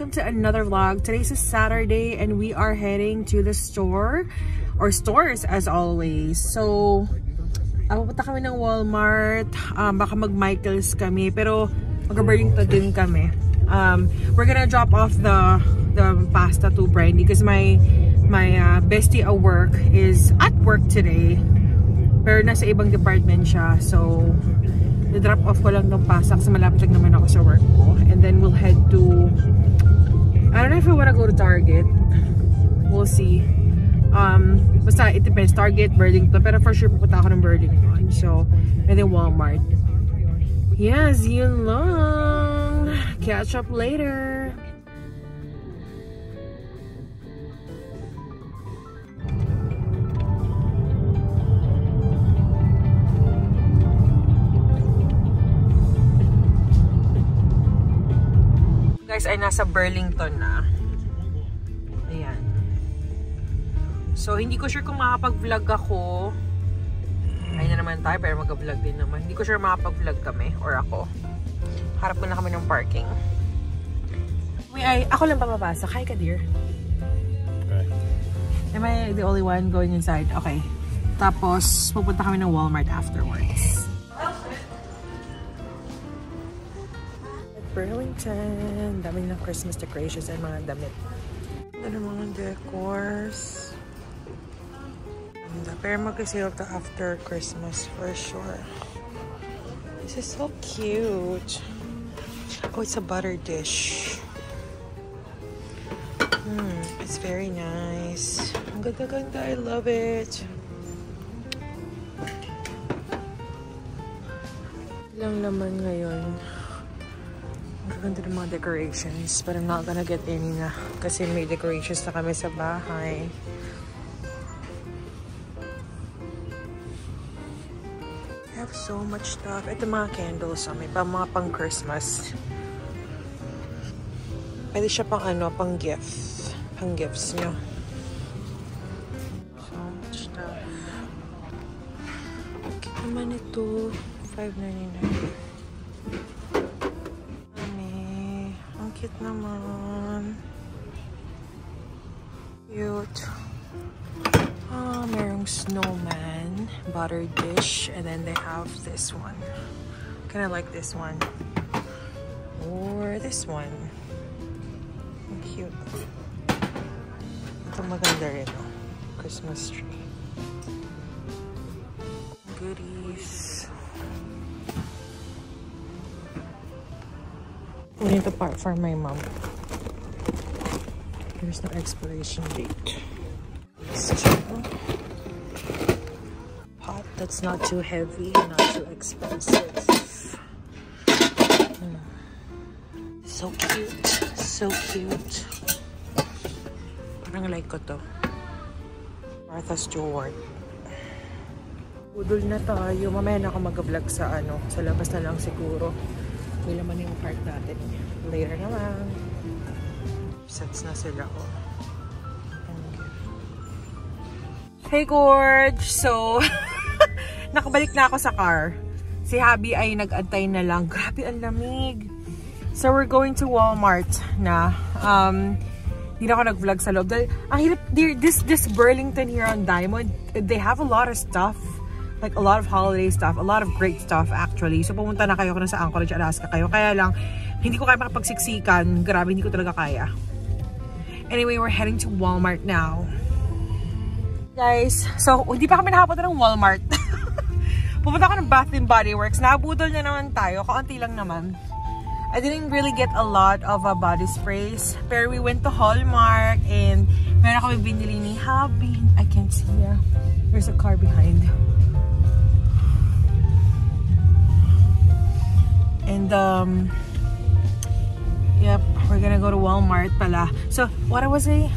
welcome to another vlog. Today's a Saturday and we are heading to the store or stores as always. So pupunta kami ng Walmart, baka mag-Michaels kami, pero mag-Burlington din kami. We're gonna drop off the pasta to Brandy because my bestie at work is at work today, pero nasa ibang department siya. So i-drop off ko lang ng pasta kasi malapit lang naman ako sa work ko. And then we'll head to, I don't know if I wanna go to Target. We'll see. Basta it depends. Target, Burlington. Pero for sure pupunta ako ng Burlington. So, and then Walmart. Yes, yun lang. Catch up later. Guys, ay nasa Burlington na. Ayan. So, hindi ko sure kung makapag-vlog ako. Ay na naman tayo, pero mag-vlog din naman. Hindi ko sure makapag-vlog kami, or ako. Harap muna kami ng parking. Ako lang papapasok. Hi, Kadir. Okay. Am I the only one going inside? Okay. Tapos, pupunta kami ng Walmart afterwards. Burlington. Daming na Christmas decorations and mga damit. Ano mga decors. Pero mag-sale to after Christmas for sure. This is so cute. Oh, it's a butter dish. It's very nice. Ang ganda-ganda. I love it. Lang naman ngayon. Ganda ng mga decorations, but I'm not gonna get any na kasi may decorations na kami sa bahay. I have so much stuff. Ito mga candles, may mga pang Christmas. Pwede siya pang pang gift. Pang gifts nyo. So much stuff. Okay naman ito. $5.99. Cute naman. Cute. Merong snowman, butter dish, and then they have this one. Kind of like this one. Or this one. Cute. Ito maganda rin, oh. Christmas tree. Goodies. We need to part for my mom. There's no expiration date. Pot that's not too heavy and not too expensive. So cute. So cute. Parang like ko to. Martha Stewart. Budol na tayo. Mamaya na ako mag-vlog sa sa labas na lang siguro. May laman yung part natin. Later naman. Sets na sila, oh. Hey, Gorge! So, nakabalik na ako sa car. Si Habi ay nag-antay na lang. Grabe, ang lamig. So, we're going to Walmart na. Hindi na ako nag-vlog sa loob. Ang hirap, this Burlington here on Diamond, they have a lot of stuff. Like a lot of holiday stuff, a lot of great stuff actually. So pumunta na kayo kung nasa Anchorage, Alaska kayo. Kaya lang, hindi ko kaya makapagsiksikan. Grabe, hindi ko talaga kaya. Anyway, we're heading to Walmart now. Guys, so hindi pa kami nakapunta ng Walmart. Pupunta ako ng Bath & Body Works. Nabudol na naman tayo. Kaunti lang naman. I didn't really get a lot of body sprays. Pero we went to Hallmark and meron kami binili ni Habi. I can't see. There's a car behind. And yep, we're gonna go to Walmart pala. So what was I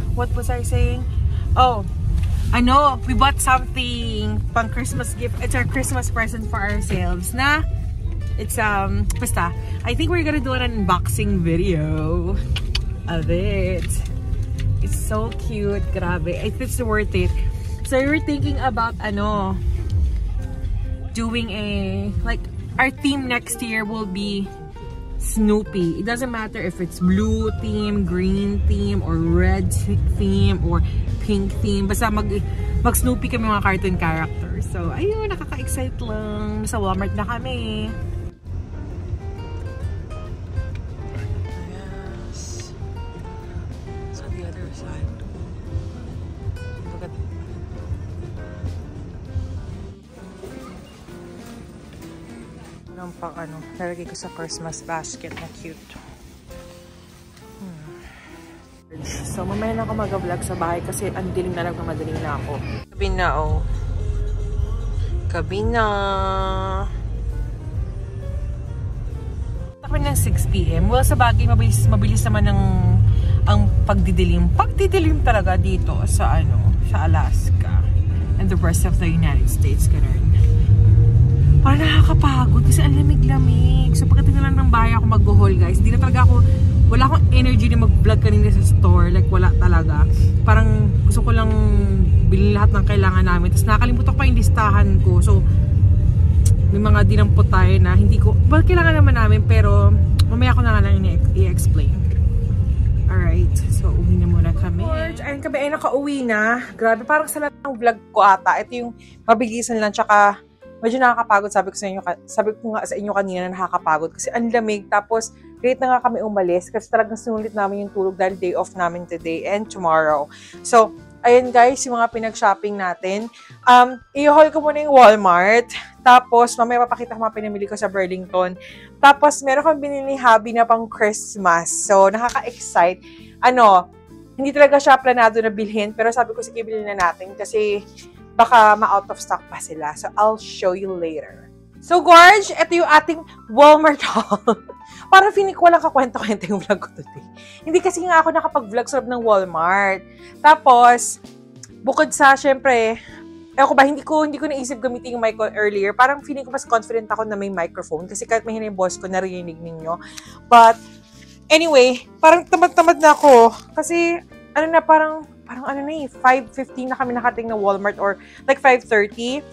saying? Oh, I know we bought something pang Christmas gift. It's our Christmas present for ourselves. Na it's basta. I think we're gonna do an unboxing video of it. It's so cute, grabe. It's worth it. So we were thinking about doing a like our theme next year will be Snoopy. It doesn't matter if it's blue theme, green theme, or red theme, or pink theme. Basta mag-Snoopy kami mga cartoon characters. So, ayun, nakaka-excite lang. Sa Walmart na kami. Yes. It's on the other side. Look at pang ano, nalagay ko sa Christmas basket na cute. So, mamaya na ako mag-vlog sa bahay kasi ang dilim na lang na madaling na ako. Gabi na, oh. Gabi na. Takpan ng 6 PM. Well, sa bagay, mabilis naman ang pagdidilim. Pagdidilim talaga dito sa ano, sa Alaska and the rest of the United States. Ganun. Parang nakakapagod kasi ang lamig-lamig. So pagdating na lang ng bahay ako mag-haul, guys. Hindi na talaga ako, wala akong energy na mag-vlog kanina sa store. Like wala talaga. Parang gusto ko lang bilhin lahat ng kailangan namin. Tapos nakalimutan ko pa yung listahan ko. So may mga dinampot tayo na hindi ko, well kailangan naman namin pero mamaya ko na nga lang i-explain. Alright, so uwi na muna kami. Ayun kami ay nakauwi na. Grabe, parang sa lahat ng vlog ko ata. Ito yung mabilisan lang tsaka medyo nakakapagod, sabi ko nga sa inyo kanina na nakakapagod kasi ang lamig. Tapos, late na nga kami umalis kasi talagang sinulit namin yung tulog dahil day off namin today and tomorrow. So, ayun guys, yung mga pinag-shopping natin. I-haul ko muna yung Walmart. Tapos, mamaya papakita ko mga pinamili ko sa Burlington. Tapos, meron kang binili hobby na pang Christmas. So, nakaka-excite. Hindi talaga siya planado na bilhin, pero sabi ko, sige, bilhin na natin kasi baka ma-out of stock pa sila. So, I'll show you later. So, Gorge, ito yung ating Walmart haul. Parang feeling ko walang kakwenta-kwenta yung vlog ko today. Hindi kasi nga ako nakapag-vlog sa loob ng Walmart. Tapos, bukod sa, syempre, hindi ko naisip gamitin yung mic ko earlier. Parang feeling ko mas confident ako na may microphone. Kasi kahit mahina yung boss ko, narinig ninyo. But, anyway, parang tamad-tamad na ako. Kasi, parang 5:15 na kami nakating ng Walmart or like 5:30.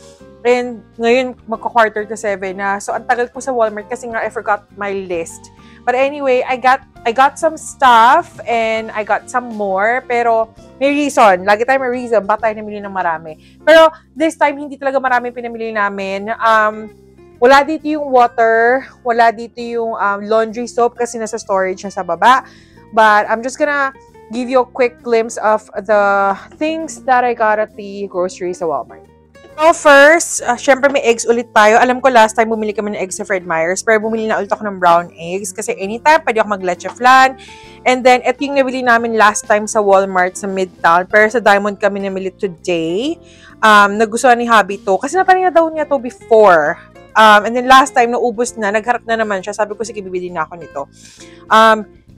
And ngayon, magka-quarter to 7 na. So, ang tagal ko sa Walmart kasi nga I forgot my list. But anyway, I got some stuff and I got some more. Pero may reason. Lagi tayo may reason. Ba't tayo namili ng marami? Pero this time, hindi talaga marami pinamili namin. Wala dito yung water. Wala dito yung laundry soap kasi nasa storage na sa baba. But I'm just gonna give you a quick glimpse of the things that I got at the grocery sa Walmart. So first, syempre may eggs ulit tayo. Alam ko last time bumili kami ng eggs sa Fred Meyers, pero bumili na ulit ako ng brown eggs kasi anytime pwede ako mag-leche flan. And then, ito yung nabili namin last time sa Walmart sa Midtown, pero sa Diamond kami namili today. Nagustuhan ni Hubby to kasi napanin na daw niya to before. And then last time, naubos na, nagharap na naman siya. Sabi ko, sige, bibili na ako nito.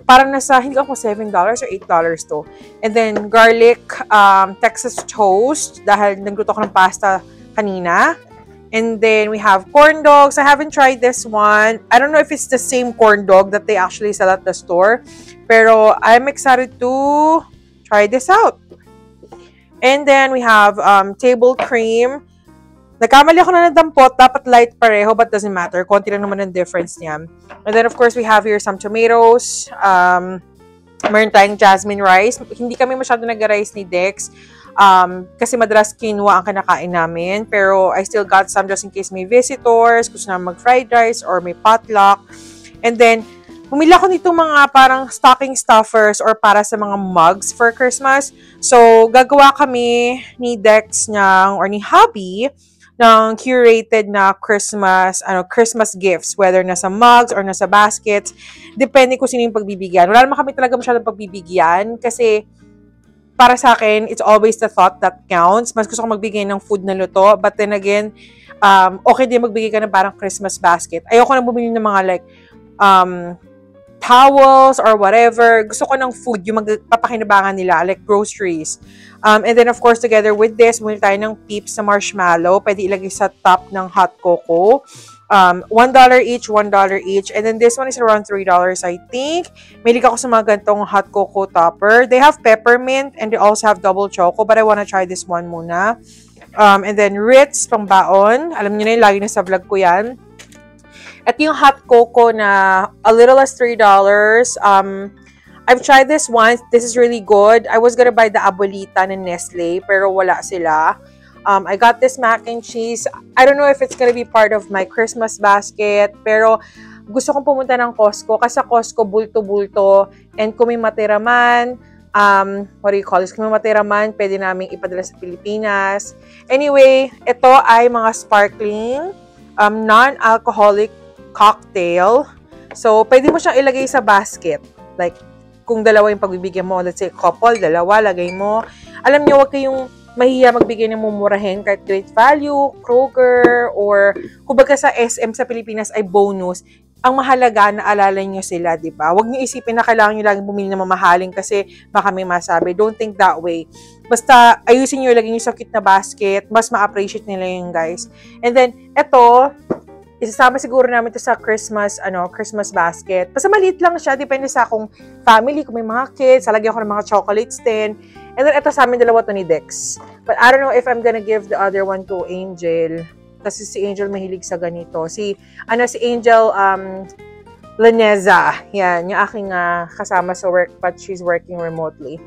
Parang nasa, hindi ako $7 or $8 to. And then, garlic, Texas toast, dahil nagluto ako ng pasta kanina. And then, we have corn dogs. I haven't tried this one. I don't know if it's the same corn dog that they actually sell at the store. Pero, I'm excited to try this out. And then, we have table cream. Nagkamali ako na nadampot. Dapat light pareho, but doesn't matter. Konti lang naman ang difference niya. And then, of course, we have here some tomatoes. Meron tayong jasmine rice. Hindi kami masyado nag-rice ni Dex. Kasi madalas quinoa ang kinakain namin. Pero I still got some just in case may visitors, gusto na mag-fried rice, or may potluck. And then, bumili ako nito mga parang stocking stuffers or para sa mga mugs for Christmas. So, gagawa kami ni Dex or ni Hubby ng curated na Christmas gifts, whether nasa mugs or nasa baskets. Depende kung sino yung pagbibigyan. Wala naman kami talaga masyadong pagbibigyan kasi para sa akin, it's always the thought that counts. Mas gusto ko magbigay ng food na luto. But then again, okay din magbigay ka ng parang Christmas basket. Ayoko na bumili ng mga like, towels or whatever. Gusto ko ng food, yung magpapakinabangan nila, like groceries. And then, of course, together with this, bumili tayo ng Peeps sa marshmallow. Pwede ilagay sa top ng hot cocoa. $1 each, $1 each. And then, this one is around $3, I think. Mahilig ako sa mga gantong hot cocoa topper. They have peppermint and they also have double choco, but I wanna try this one muna. And then, Ritz, pang baon. Alam niyo na yun, lagi na sa vlog ko yan. At yung hot cocoa na a little as $3. I've tried this once. This is really good. I was gonna buy the Abuelita na Nestle, pero wala sila. I got this mac and cheese. I don't know if it's gonna be part of my Christmas basket, pero gusto kong pumunta ng Costco kasi sa Costco bulto-bulto, and kung may matira man, what do you call this? Kung may matira man, pwede namin ipadala sa Pilipinas. Anyway, ito ay mga sparkling, non-alcoholic cocktail. So, pwede mo siyang ilagay sa basket. Like, kung dalawa yung pagbibigyan mo, let's say couple, dalawa, lagay mo. Alam niyo, wag kayong mahiya magbigay ng mumurahin kahit Great Value, Kroger, or kumbaga sa SM sa Pilipinas ay bonus. Ang mahalaga na alala nyo sila, di ba? Huwag niyo isipin na kailangan nyo laging bumili ng mamahaling kasi baka may masabi. Don't think that way. Basta ayusin nyo, lagyan nyo sa cute na basket. Mas ma-appreciate nila yun, guys. And then, eto, isasama siguro namin ito sa Christmas basket. Basta maliit lang siya, depende sa akong family, kung may mga kids, lagyan ko ng mga chocolates din. And then, ito sa amin dalawa to ni Dex. But I don't know if I'm gonna give the other one to Angel. Kasi si Angel mahilig sa ganito. Si Angel, Laneza. Yan, yung aking kasama sa work, but she's working remotely.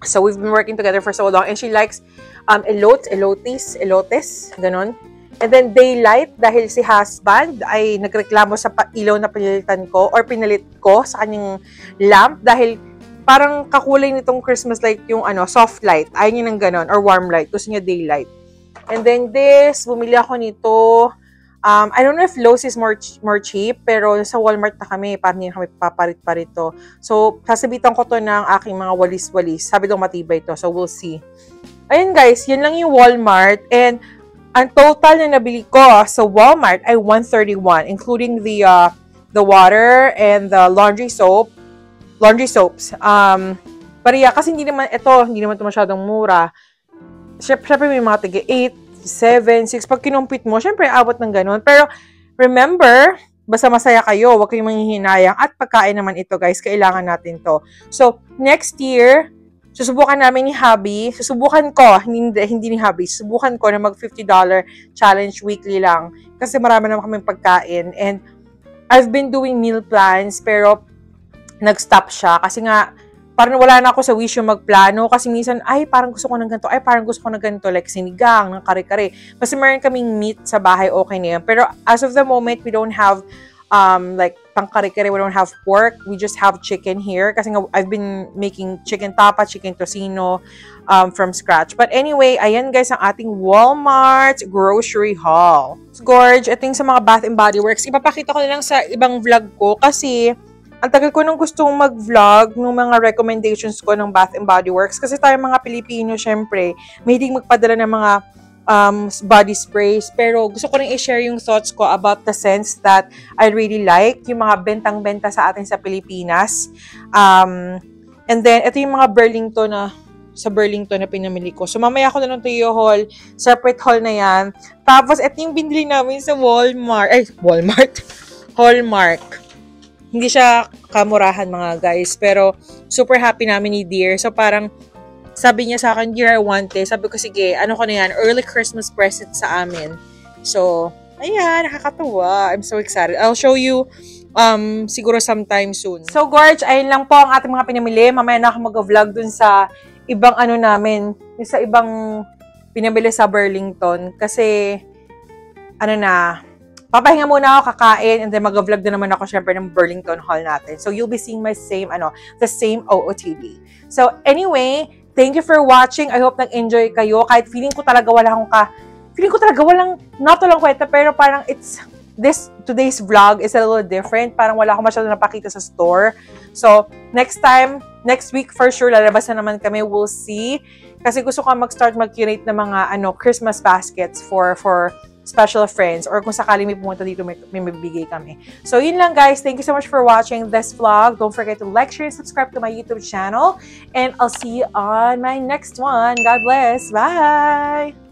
So, we've been working together for so long. And she likes elotes, ganon. And then, daylight, dahil si husband ay nagreklamo sa ilaw na pinalitan ko or pinalit ko sa kanyang lamp dahil parang kakulay nitong Christmas light yung soft light. Ayaw niya ng ganon or warm light. Gusto niya daylight. And then this, bumili ako nito. I don't know if Lowe's is more cheap, pero sa Walmart na kami, parang hindi kami paparit-parit to. So, sasabitan ko to ng aking mga walis-walis. Sabi daw matibay to, so we'll see. Ayun guys, yun lang yung Walmart. And ang total na nabili ko sa Walmart ay $131, including the water and the laundry soaps. But yeah, kasi hindi naman ito masyadong mura. Siyempre may mga tige 8, 7, 6. Pag kinumpit mo, siyempre abot ng ganun. Pero remember, basta masaya kayo, huwag kayong manghihinayang. At pagkain naman ito guys, kailangan natin to. So, next year, susubukan namin ni Hubby, hindi ni Hubby, susubukan ko na mag $50 challenge weekly lang. Kasi marami naman kaming pagkain. And I've been doing meal plans, pero nag-stop siya. Kasi nga, parang wala na ako sa wish yung magplano. Kasi minsan, parang gusto ko ng ganito. Parang gusto ko ng ganito. Like sinigang, ng kare-kare. Kasi meron kaming meat sa bahay, okay na yan. Pero as of the moment, we don't have like pang kare-kare, we don't have pork. We just have chicken here. Kasi nga, I've been making chicken tapa, chicken tocino from scratch. But anyway, ayan guys ang ating Walmart grocery haul. Gorge, ito yung sa mga Bath & Body Works. Ipapakita ko na lang sa ibang vlog ko kasi ang tagal ko nung gustong mag-vlog ng mga recommendations ko ng Bath & Body Works. Kasi tayo mga Pilipino, syempre, mahilig magpadala ng mga body sprays. Pero gusto ko rin i-share yung thoughts ko about the scents that I really like. Yung mga bentang-benta sa atin sa Pilipinas. And then, ito yung mga Burlington na pinamili ko. So, mamaya ko na lang ito i-haul. Separate haul na yan. Tapos, ito yung binili namin sa Hallmark. Hindi siya kamurahan mga guys, pero super happy namin ni Dear. So parang sabi niya sa akin, Dear, I want it. Sabi ko, sige, ano ko na yan, early Christmas present sa amin. So, ayan, nakakatuwa. I'm so excited. I'll show you siguro sometime soon. So, Gorge, ayun lang po ang ating mga pinamili. Mamaya na ako mag-vlog dun sa ibang sa ibang pinamili sa Burlington. Kasi, papahinga muna ako, kakain, and then mag-vlog na naman ako syempre ng Burlington haul natin. So, you'll be seeing the same OOTD. So, anyway, thank you for watching. I hope nag-enjoy kayo. Kahit feeling ko talaga walang not lang kwenta, pero parang today's vlog is a little different. Parang wala akong masyado napakita sa store. So, next week, for sure, lalabas na naman kami. We'll see. Kasi gusto ko mag-start mag-curate ng mga, Christmas baskets for special friends, or kung sakali may pumunta dito, may mabibigay kami. So, yun lang guys. Thank you so much for watching this vlog. Don't forget to like, share, and subscribe to my YouTube channel. And I'll see you on my next one. God bless. Bye!